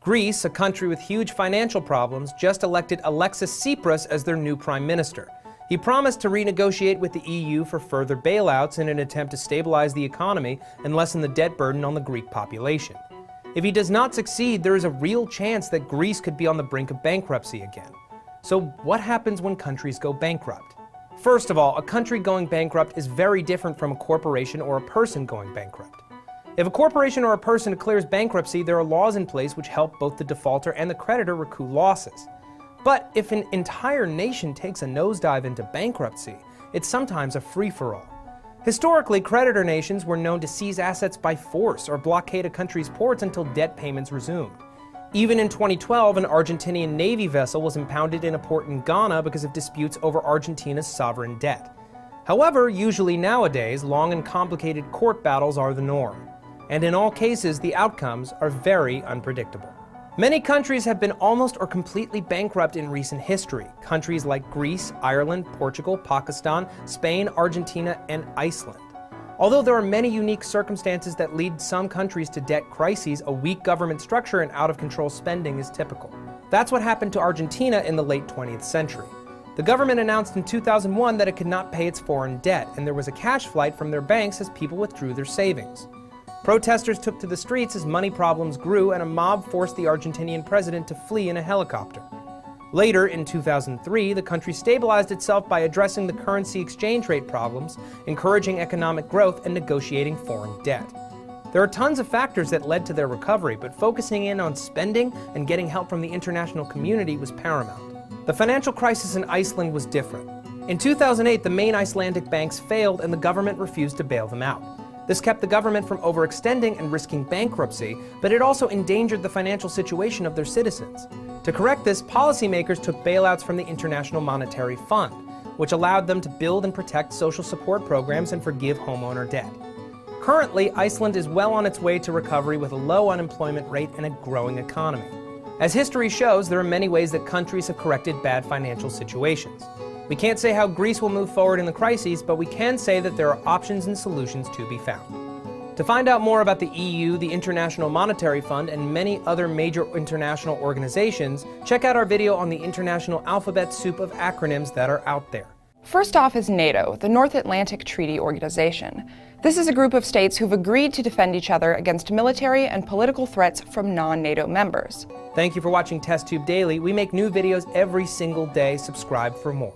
Greece, a country with huge financial problems, just elected Alexis Tsipras as their new prime minister. He promised to renegotiate with the EU for further bailouts in an attempt to stabilize the economy and lessen the debt burden on the Greek population. If he does not succeed, there is a real chance that Greece could be on the brink of bankruptcy again. So what happens when countries go bankrupt? First of all, a country going bankrupt is very different from a corporation or a person going bankrupt. If a corporation or a person declares bankruptcy, there are laws in place which help both the defaulter and the creditor recoup losses. But if an entire nation takes a nosedive into bankruptcy, it's sometimes a free-for-all. Historically, creditor nations were known to seize assets by force or blockade a country's ports until debt payments resumed. Even in 2012, an Argentinian Navy vessel was impounded in a port in Ghana because of disputes over Argentina's sovereign debt. However, usually nowadays, long and complicated court battles are the norm. And in all cases, the outcomes are very unpredictable. Many countries have been almost or completely bankrupt in recent history. Countries like Greece, Ireland, Portugal, Pakistan, Spain, Argentina, and Iceland. Although there are many unique circumstances that lead some countries to debt crises, a weak government structure and out-of-control spending is typical. That's what happened to Argentina in the late 20th century. The government announced in 2001 that it could not pay its foreign debt, and there was a cash flight from their banks as people withdrew their savings. Protesters took to the streets as money problems grew, and a mob forced the Argentinian president to flee in a helicopter. Later, in 2003, the country stabilized itself by addressing the currency exchange rate problems, encouraging economic growth, and negotiating foreign debt. There are tons of factors that led to their recovery, but focusing in on spending and getting help from the international community was paramount. The financial crisis in Iceland was different. In 2008, the main Icelandic banks failed and the government refused to bail them out. This kept the government from overextending and risking bankruptcy, but it also endangered the financial situation of their citizens. To correct this, policymakers took bailouts from the International Monetary Fund, which allowed them to build and protect social support programs and forgive homeowner debt. Currently, Iceland is well on its way to recovery with a low unemployment rate and a growing economy. As history shows, there are many ways that countries have corrected bad financial situations. We can't say how Greece will move forward in the crises, but we can say that there are options and solutions to be found. To find out more about the EU, the International Monetary Fund, and many other major international organizations, check out our video on the international alphabet soup of acronyms that are out there. First off is NATO, the North Atlantic Treaty Organization. This is a group of states who've agreed to defend each other against military and political threats from non-NATO members. Thank you for watching TestTube Daily. We make new videos every single day. Subscribe for more.